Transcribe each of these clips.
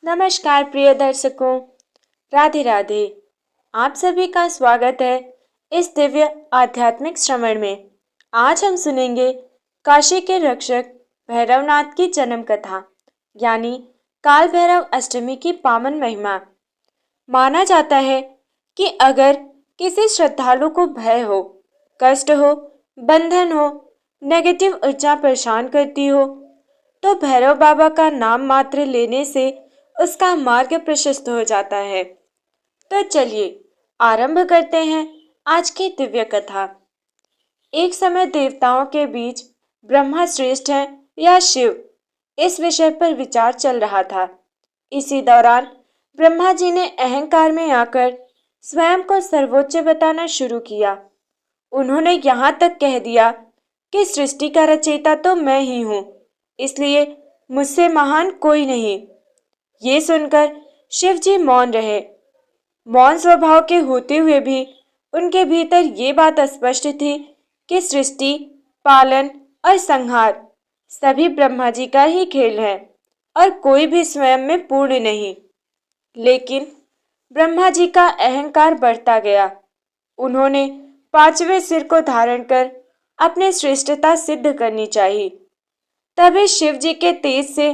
नमस्कार प्रिय दर्शकों, राधे राधे। आप सभी का स्वागत है इस दिव्य आध्यात्मिक श्रवण में। आज हम सुनेंगे काशी के रक्षक भैरवनाथ की जन्म कथा, यानी काल भैरव अष्टमी की पावन महिमा। माना जाता है कि अगर किसी श्रद्धालु को भय हो, कष्ट हो, बंधन हो, नेगेटिव ऊर्जा परेशान करती हो, तो भैरव बाबा का नाम मात्र लेने से उसका मार्ग प्रशस्त हो जाता है। तो चलिए आरंभ करते हैं आज की दिव्य कथा। एक समय देवताओं के बीच ब्रह्मा श्रेष्ठ है या शिव, इस विषय पर विचार चल रहा था। इसी दौरान ब्रह्मा जी ने अहंकार में आकर स्वयं को सर्वोच्च बताना शुरू किया। उन्होंने यहाँ तक कह दिया कि सृष्टि का रचयिता तो मैं ही हूँ, इसलिए मुझसे महान कोई नहीं। ये सुनकर शिव जी मौन रहे। मौन स्वभाव के होते हुए भी उनके भीतर ये बात स्पष्ट थी कि सृष्टि, पालन और संहार सभी ब्रह्मा जी का ही खेल है और कोई भी स्वयं में पूर्ण नहीं। लेकिन ब्रह्मा जी का अहंकार बढ़ता गया। उन्होंने पांचवें सिर को धारण कर अपनी श्रेष्ठता सिद्ध करनी चाहिए। तभी शिव जी के तेज से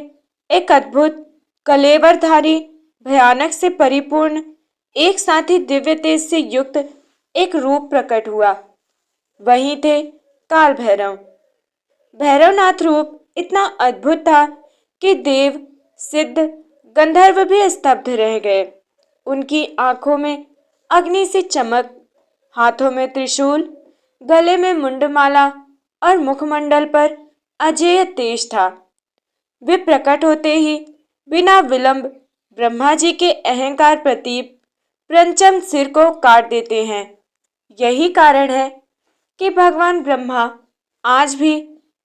एक अद्भुत कलेवरधारी, भयानक से परिपूर्ण, एक साथ ही दिव्य तेज से युक्त एक रूप प्रकट हुआ। वही थे काल भैरव। भैरवनाथ रूप इतना अद्भुत था कि देव, सिद्ध, गंधर्व भी स्तब्ध रह गए। उनकी आंखों में अग्नि सी चमक, हाथों में त्रिशूल, गले में मुंडमाला और मुखमंडल पर अजेय तेज था। वे प्रकट होते ही बिना विलंब ब्रह्मा जी के अहंकार प्रतीप पंचम सिर को काट देते हैं। यही कारण है कि भगवान ब्रह्मा आज भी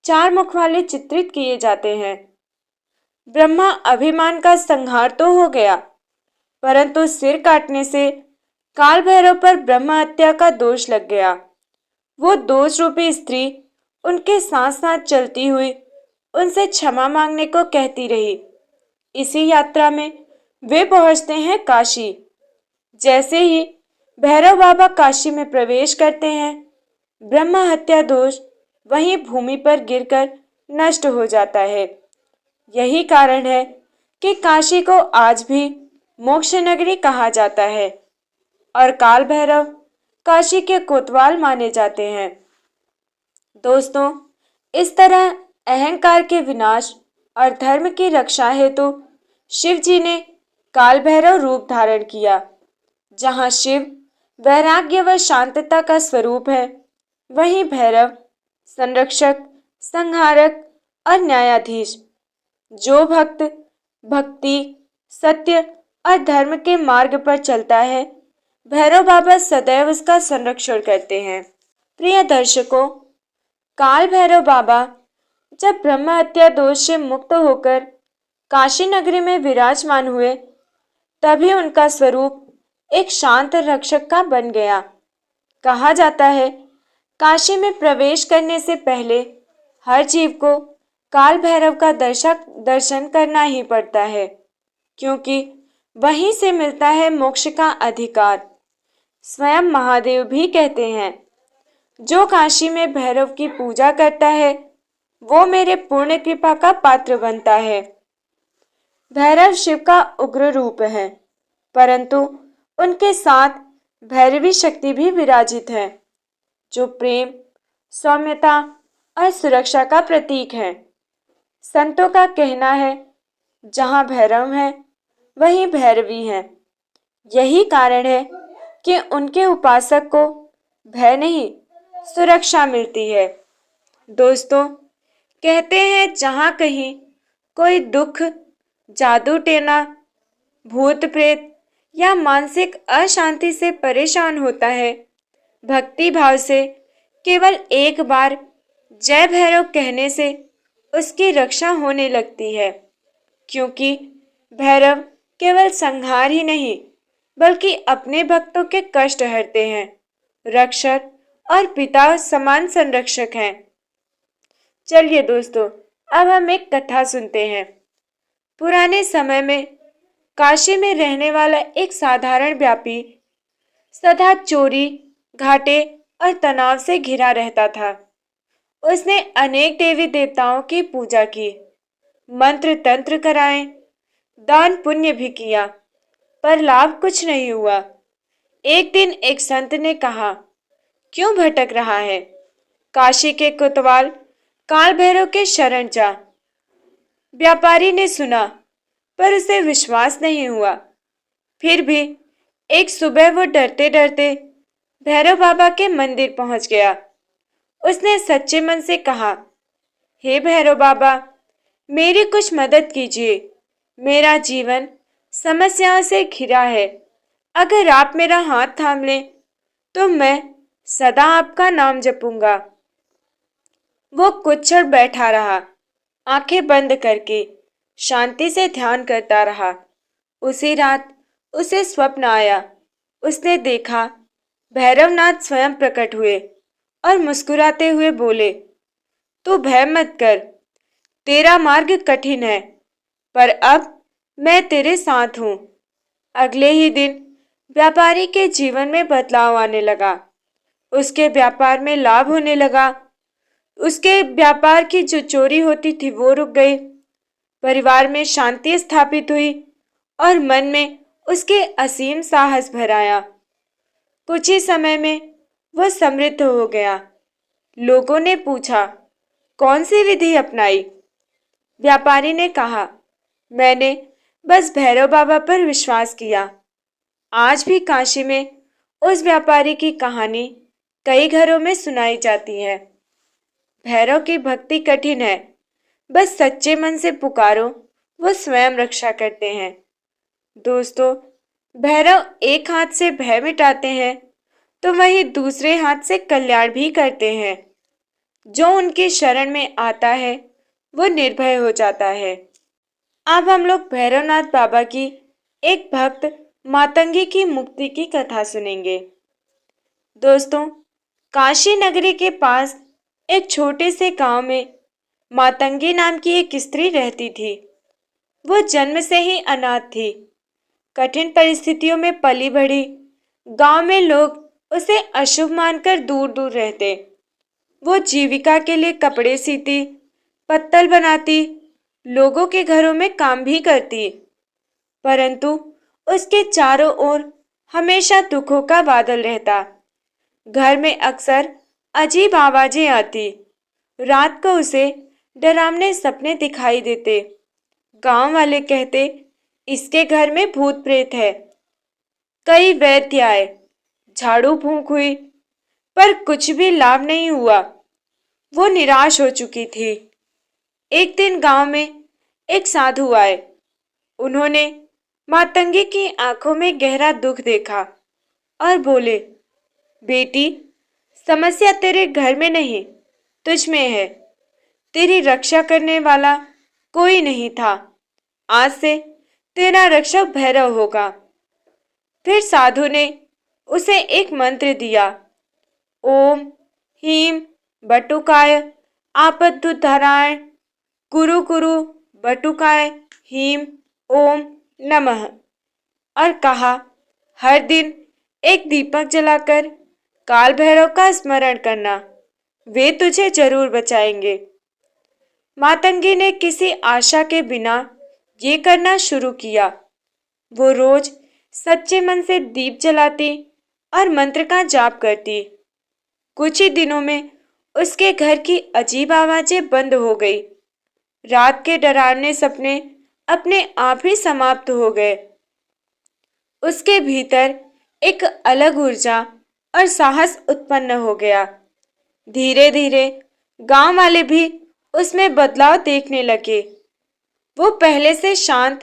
चार मुख वाले चित्रित किए जाते हैं। ब्रह्मा अभिमान का संहार तो हो गया, परंतु सिर काटने से काल भैरव पर ब्रह्म हत्या का दोष लग गया। वो दोष रूपी स्त्री उनके साथ साथ चलती हुई उनसे क्षमा मांगने को कहती रही। इसी यात्रा में वे पहुंचते हैं काशी। जैसे ही भैरव बाबा काशी में प्रवेश करते हैं, ब्रह्म हत्या दोष वहीं भूमि पर गिरकर नष्ट हो जाता है। यही कारण है कि काशी को आज भी मोक्ष नगरी कहा जाता है और काल भैरव काशी के कोतवाल माने जाते हैं। दोस्तों, इस तरह अहंकार के विनाश और धर्म की रक्षा हेतु शिव जी ने काल भैरव रूप धारण किया। जहाँ शिव वैराग्य व शांतता का स्वरूप है, वहीं भैरव संरक्षक, संहारक और न्यायाधीश। जो भक्त भक्ति, सत्य और धर्म के मार्ग पर चलता है, भैरव बाबा सदैव उसका संरक्षण करते हैं। प्रिय दर्शकों, काल भैरव बाबा जब ब्रह्म हत्या दोष से मुक्त होकर काशी नगरी में विराजमान हुए, तभी उनका स्वरूप एक शांत रक्षक का बन गया। कहा जाता है, काशी में प्रवेश करने से पहले हर जीव को काल भैरव का दर्शन करना ही पड़ता है, क्योंकि वहीं से मिलता है मोक्ष का अधिकार। स्वयं महादेव भी कहते हैं, जो काशी में भैरव की पूजा करता है, वो मेरे पूर्ण कृपा का पात्र बनता है। भैरव शिव का उग्र रूप है, परंतु उनके साथ भैरवी शक्ति भी विराजित है, जो प्रेम, सौम्यता और सुरक्षा का प्रतीक है। संतों का कहना है, जहाँ भैरव है वहीं भैरवी है। यही कारण है कि उनके उपासक को भय नहीं, सुरक्षा मिलती है। दोस्तों, कहते हैं, जहाँ कहीं कोई दुख, जादू टोना, भूत प्रेत या मानसिक अशांति से परेशान होता है, भक्ति भाव से केवल एक बार जय भैरव कहने से उसकी रक्षा होने लगती है। क्योंकि भैरव केवल संहार ही नहीं, बल्कि अपने भक्तों के कष्ट हरते हैं, रक्षक और पिता समान संरक्षक हैं। चलिए दोस्तों, अब हम एक कथा सुनते हैं। पुराने समय में काशी में रहने वाला एक साधारण व्यापी सदा चोरी, घाटे और तनाव से घिरा रहता था। उसने अनेक देवी देवताओं की पूजा की, मंत्र तंत्र कराए, दान पुण्य भी किया, पर लाभ कुछ नहीं हुआ। एक दिन एक संत ने कहा, क्यों भटक रहा है? काशी के कोतवाल काल भैरव के शरण जा। व्यापारी ने सुना, पर उसे विश्वास नहीं हुआ। फिर भी एक सुबह वो डरते डरते भैरव बाबा के मंदिर पहुंच गया। उसने सच्चे मन से कहा, हे भैरव बाबा, मेरी कुछ मदद कीजिए। मेरा जीवन समस्याओं से घिरा है। अगर आप मेरा हाथ थाम लें तो मैं सदा आपका नाम जपूंगा। वो कुछ क्षण बैठा रहा, आंखें बंद करके शांति से ध्यान करता रहा। उसी रात उसे स्वप्न आया। उसने देखा भैरवनाथ स्वयं प्रकट हुए और मुस्कुराते हुए बोले, तू भय मत कर, तेरा मार्ग कठिन है, पर अब मैं तेरे साथ हूं। अगले ही दिन व्यापारी के जीवन में बदलाव आने लगा। उसके व्यापार में लाभ होने लगा। उसके व्यापार की जो चोरी होती थी वो रुक गई। परिवार में शांति स्थापित हुई और मन में उसके असीम साहस भर आया। कुछ ही समय में वह समृद्ध हो गया। लोगों ने पूछा, कौन सी विधि अपनाई? व्यापारी ने कहा, मैंने बस भैरव बाबा पर विश्वास किया। आज भी काशी में उस व्यापारी की कहानी कई घरों में सुनाई जाती है। भैरव की भक्ति कठिन है, बस सच्चे मन से पुकारो, वो स्वयं रक्षा करते हैं। दोस्तों, भैरव एक हाथ से भय मिटाते हैं तो वहीं दूसरे हाथ से कल्याण भी करते हैं। जो उनकी शरण में आता है वो निर्भय हो जाता है। अब हम लोग भैरवनाथ बाबा की एक भक्त मातंगी की मुक्ति की कथा सुनेंगे। दोस्तों, काशी नगरी के पास एक छोटे से गांव में मातंगी नाम की एक स्त्री रहती थी। वो जन्म से ही अनाथ थी। कठिन परिस्थितियों में पली बढ़ी। गांव में लोग उसे अशुभ मानकर दूर दूर रहते। वो जीविका के लिए कपड़े सीती, पत्तल बनाती, लोगों के घरों में काम भी करती, परंतु उसके चारों ओर हमेशा दुखों का बादल रहता। घर में अक्सर अजीब आवाजें आती। रात को उसे डरावने सपने दिखाई देते। गांव वाले कहते, इसके घर में भूत प्रेत है। कई वैद्य आए, झाड़ू फूंक हुई, पर कुछ भी लाभ नहीं हुआ। वो निराश हो चुकी थी। एक दिन गांव में एक साधु आए। उन्होंने मातंगी की आंखों में गहरा दुख देखा और बोले, बेटी, समस्या तेरे घर में नहीं, तुझ में है। तेरी रक्षा करने वाला कोई नहीं था। आज से तेरा रक्षक भैरव होगा। फिर साधु ने उसे एक मंत्र दिया, ओम हीम बटुकाय आपद्दुतराय कुरु कुरु बटुकाय हीम ओम नमः, और कहा, हर दिन एक दीपक जलाकर काल भैरव का स्मरण करना, वे तुझे जरूर बचाएंगे। मातंगी ने किसी आशा के बिना ये करना शुरू किया। वो रोज सच्चे मन से दीप जलाती और मंत्र का जाप करती। कुछ ही दिनों में उसके घर की अजीब आवाजें बंद हो गई। रात के डरावने सपने अपने आप ही समाप्त हो गए। उसके भीतर एक अलग ऊर्जा और साहस उत्पन्न हो गया। धीरे धीरे गांव वाले भी उसमें बदलाव देखने लगे। वो पहले से शांत,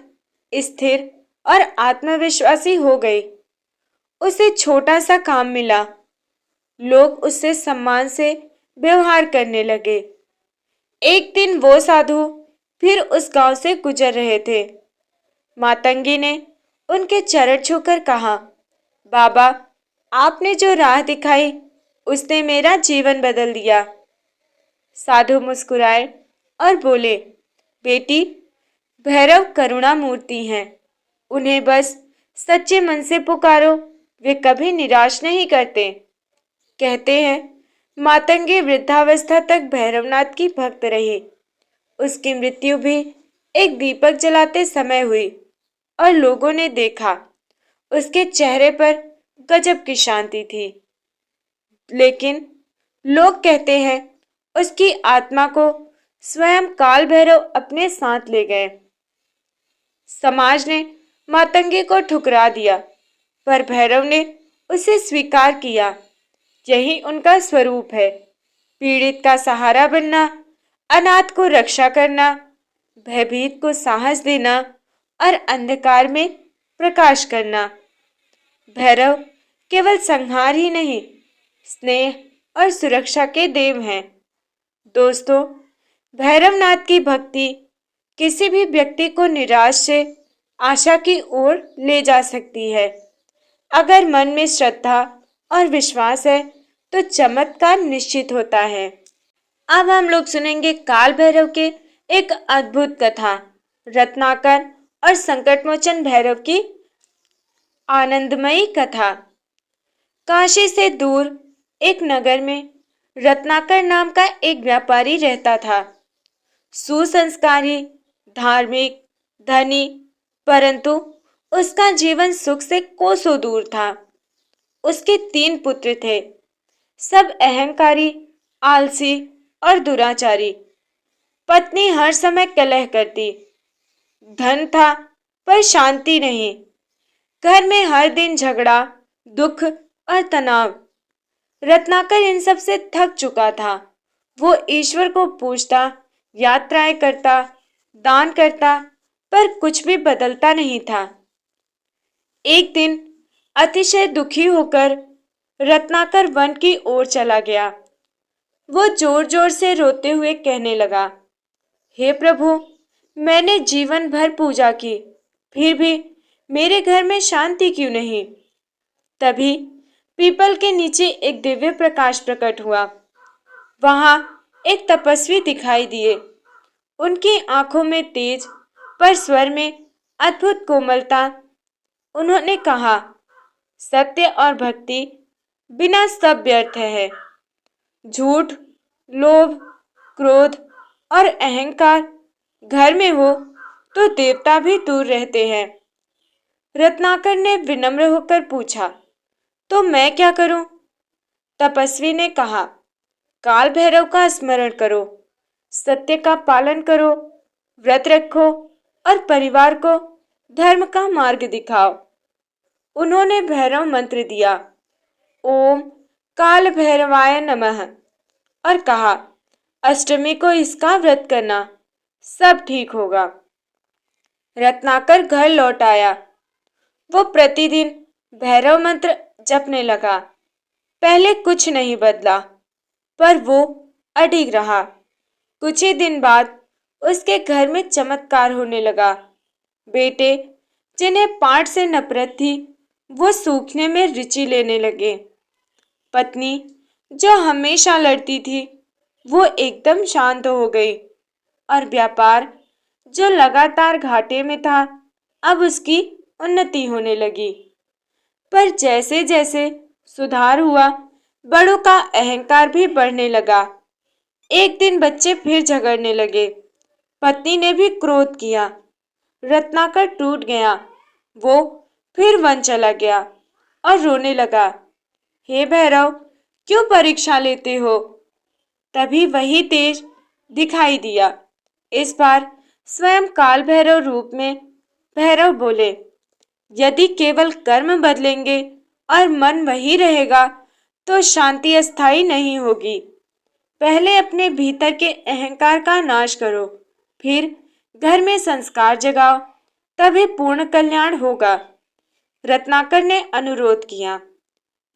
स्थिर और आत्मविश्वासी हो गई। उसे छोटा सा काम मिला। लोग उससे सम्मान से व्यवहार करने लगे। एक दिन वो साधु फिर उस गांव से गुजर रहे थे। मातंगी ने उनके चरण छूकर कहा, बाबा, आपने जो राह दिखाई उसने मेरा जीवन बदल दिया। साधु मुस्कुराए और बोले, बेटी, भैरव करुणा मूर्ति हैं। उन्हें बस सच्चे मन से पुकारो, वे कभी निराश नहीं करते। कहते हैं मातंगी वृद्धावस्था तक भैरवनाथ की भक्त रही। उसकी मृत्यु भी एक दीपक जलाते समय हुई और लोगों ने देखा उसके चेहरे पर गजब की शांति थी। लेकिन लोग कहते हैं उसकी आत्मा को स्वयं काल भैरव अपने साथ ले गए। समाज ने मातंगी को ठुकरा दिया, पर भैरव ने उसे स्वीकार किया। यही उनका स्वरूप है, पीड़ित का सहारा बनना, अनाथ को रक्षा करना, भयभीत को साहस देना और अंधकार में प्रकाश करना। भैरव केवल संहार ही नहीं, स्नेह और सुरक्षा के देव हैं। दोस्तों, भैरवनाथ की भक्ति किसी भी व्यक्ति को निराश से आशा की ओर ले जा सकती है। अगर मन में श्रद्धा और विश्वास है तो चमत्कार निश्चित होता है। अब हम लोग सुनेंगे काल भैरव के एक अद्भुत कथा, रत्नाकर और संकटमोचन भैरव की आनंदमयी कथा। काशी से दूर एक नगर में रत्नाकर नाम का एक व्यापारी रहता था। सुसंस्कारी, धार्मिक, धनी, परंतु उसका जीवन सुख से कोसों दूर था। उसके 3 पुत्र थे, सब अहंकारी, आलसी और दुराचारी। पत्नी हर समय कलह करती। धन था पर शांति नहीं। घर में हर दिन झगड़ा, दुख और तनाव। रत्नाकर इन सब से थक चुका था। वो ईश्वर को पूजता, यात्राएं करता, दान करता, पर कुछ भी बदलता नहीं था। एक दिन अतिशय दुखी होकर रत्नाकर वन की ओर चला गया। वो जोर जोर से रोते हुए कहने लगा, हे प्रभु, मैंने जीवन भर पूजा की, फिर भी मेरे घर में शांति क्यों नहीं? तभी पीपल के नीचे एक दिव्य प्रकाश प्रकट हुआ। वहां एक तपस्वी दिखाई दिए। उनकी आंखों में तेज, पर स्वर में अद्भुत कोमलता। उन्होंने कहा, सत्य और भक्ति बिना सब व्यर्थ है। झूठ, लोभ, क्रोध और अहंकार घर में हो तो देवता भी दूर रहते हैं। रत्नाकर ने विनम्र होकर पूछा, तो मैं क्या करूं? तपस्वी ने कहा, काल भैरव का स्मरण करो, सत्य का पालन करो, व्रत रखो और परिवार को धर्म का मार्ग दिखाओ। उन्होंने भैरव मंत्र दिया, ओम काल भैरवाय नमः, और कहा, अष्टमी को इसका व्रत करना, सब ठीक होगा। रत्नाकर घर लौट आया। वो प्रतिदिन भैरव मंत्र जपने लगा। पहले कुछ नहीं बदला, पर वो अडिग रहा। कुछ ही दिन बाद उसके घर में चमत्कार होने लगा। बेटे, जिन्हें पाठ से नफरत थी, वो सूखने में रुचि लेने लगे। पत्नी, जो हमेशा लड़ती थी, वो एकदम शांत हो गई। और व्यापार, जो लगातार घाटे में था, अब उसकी उन्नति होने लगी। पर जैसे जैसे सुधार हुआ, बड़ों का अहंकार भी बढ़ने लगा। एक दिन बच्चे फिर झगड़ने लगे। पत्नी ने भी क्रोध किया। रत्नाकर टूट गया। वो फिर वन चला गया और रोने लगा, हे भैरव, क्यों परीक्षा लेते हो? तभी वही तेज दिखाई दिया। इस बार स्वयं काल भैरव रूप में भैरव बोले, यदि केवल कर्म बदलेंगे और मन वही रहेगा तो शांति अस्थायी नहीं होगी। पहले अपने भीतर के अहंकार का नाश करो, फिर घर में संस्कार जगाओ, तभी पूर्ण कल्याण होगा। रत्नाकर ने अनुरोध किया,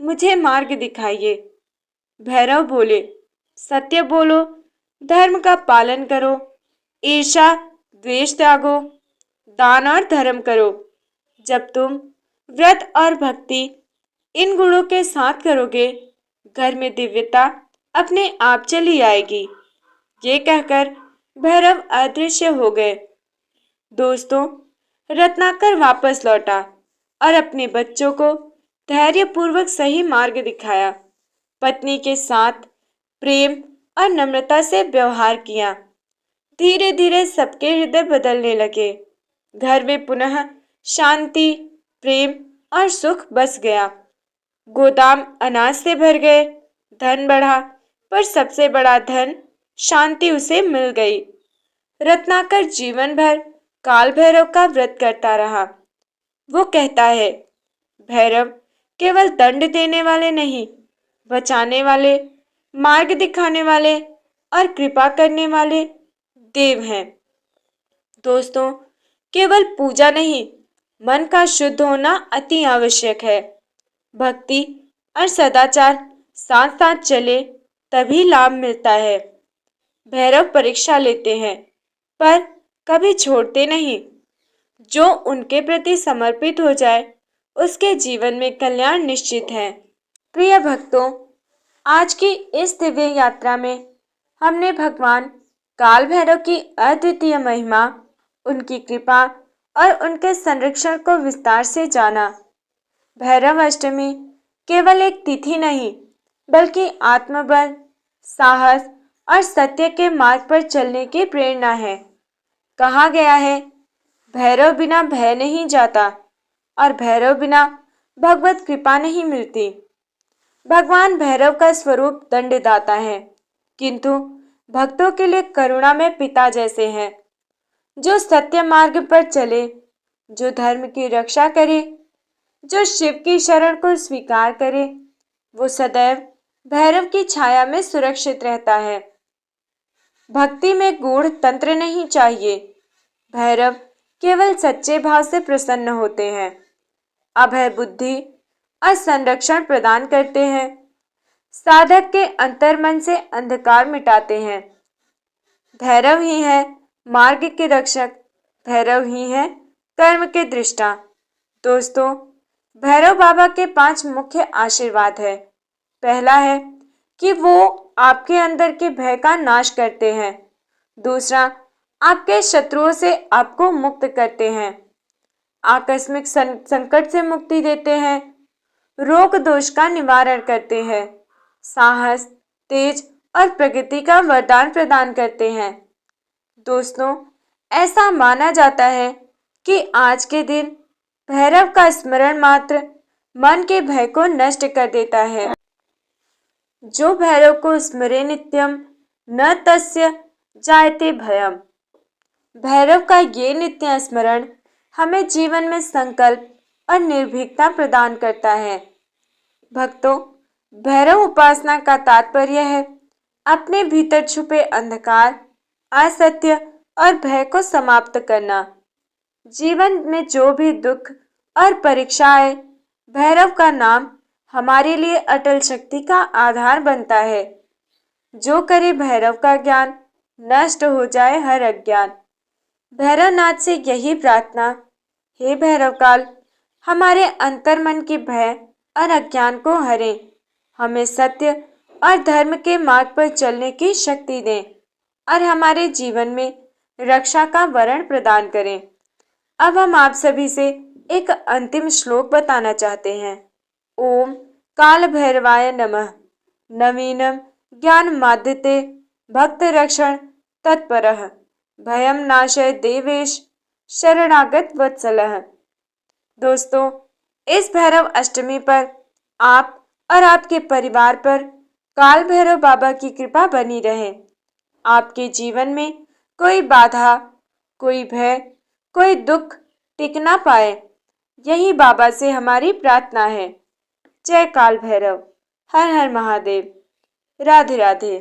मुझे मार्ग दिखाइए। भैरव बोले, सत्य बोलो, धर्म का पालन करो, ईर्ष्या द्वेष त्यागो, दान और धर्म करो। जब तुम व्रत और भक्ति इन गुणों के साथ करोगे, घर में दिव्यता अपने आप चली आएगी। ये कहकर भैरव अदृश्य हो गए। दोस्तों, रत्नाकर वापस लौटा और अपने बच्चों को धैर्यपूर्वक सही मार्ग दिखाया। पत्नी के साथ प्रेम और नम्रता से व्यवहार किया। धीरे धीरे सबके हृदय बदलने लगे। घर में पुनः शांति, प्रेम और सुख बस गया। गोदाम अनाज से भर गए, धन बढ़ा, पर सबसे बड़ा धन शांति उसे मिल गई। रत्नाकर जीवन भर काल भैरव का व्रत करता रहा। वो कहता है, भैरव केवल दंड देने वाले नहीं, बचाने वाले, मार्ग दिखाने वाले और कृपा करने वाले देव हैं। दोस्तों, केवल पूजा नहीं, मन का शुद्ध होना अति आवश्यक है। भक्ति और सदाचार साथ साथ चले तभी लाभ मिलता है। भैरव परीक्षा लेते हैं, पर कभी छोड़ते नहीं। जो उनके प्रति समर्पित हो जाए, उसके जीवन में कल्याण निश्चित है। प्रिय भक्तों, आज की इस दिव्य यात्रा में हमने भगवान काल भैरव की अद्वितीय महिमा, उनकी कृपा और उनके संरक्षण को विस्तार से जाना। भैरव अष्टमी केवल एक तिथि नहीं, बल्कि आत्मबल, साहस और सत्य के मार्ग पर चलने की प्रेरणा है। कहा गया है, भैरव बिना भय नहीं जाता और भैरव बिना भगवत कृपा नहीं मिलती। भगवान भैरव का स्वरूप दंडदाता है, किंतु भक्तों के लिए करुणा में पिता जैसे हैं। जो सत्य मार्ग पर चले, जो धर्म की रक्षा करे, जो शिव की शरण को स्वीकार करे, वो सदैव भैरव की छाया में सुरक्षित रहता है। भक्ति में गूढ़ तंत्र नहीं चाहिए। भैरव केवल सच्चे भाव से प्रसन्न होते हैं, अभय बुद्धि और संरक्षण प्रदान करते हैं, साधक के अंतर्मन से अंधकार मिटाते हैं। भैरव ही है मार्ग के रक्षक, भैरव ही है कर्म के दृष्टा। दोस्तों, भैरव बाबा के 5 मुख्य आशीर्वाद है। पहला है कि वो आपके अंदर के भय का नाश करते हैं। दूसरा, आपके शत्रुओं से आपको मुक्त करते हैं, आकस्मिक संकट से मुक्ति देते हैं, रोग दोष का निवारण करते हैं, साहस, तेज और प्रगति का वरदान प्रदान करते हैं। दोस्तों, ऐसा माना जाता है कि आज के दिन भैरव का स्मरण मात्र मन के भय को नष्ट कर देता है। जो भैरव को स्मरे नित्यम न तस्य जायते भयम। भैरव का ये नित्य स्मरण हमें जीवन में संकल्प और निर्भीकता प्रदान करता है। भक्तों, भैरव उपासना का तात्पर्य है अपने भीतर छुपे अंधकार, असत्य और भय को समाप्त करना। जीवन में जो भी दुख और परीक्षा आए, भैरव का नाम हमारे लिए अटल शक्ति का आधार बनता है। जो करे भैरव का ज्ञान, नष्ट हो जाए हर अज्ञान। भैरवनाथ से यही प्रार्थना, हे भैरव काल, हमारे अंतर्मन के भय और अज्ञान को हरें, हमें सत्य और धर्म के मार्ग पर चलने की शक्ति दें और हमारे जीवन में रक्षा का वरण प्रदान करें। अब हम आप सभी से एक अंतिम श्लोक बताना चाहते हैं। ओम काल भैरवाय नमः। नवीनम ज्ञान माध्यते भक्त रक्षण तत्परः। भयम नाशय देवेश शरणागत वत्सलः। दोस्तों, इस भैरव अष्टमी पर आप और आपके परिवार पर काल भैरव बाबा की कृपा बनी रहे। आपके जीवन में कोई बाधा, कोई भय, कोई दुख टिक ना पाए, यही बाबा से हमारी प्रार्थना है। जय काल भैरव। हर हर महादेव। राधे राधे।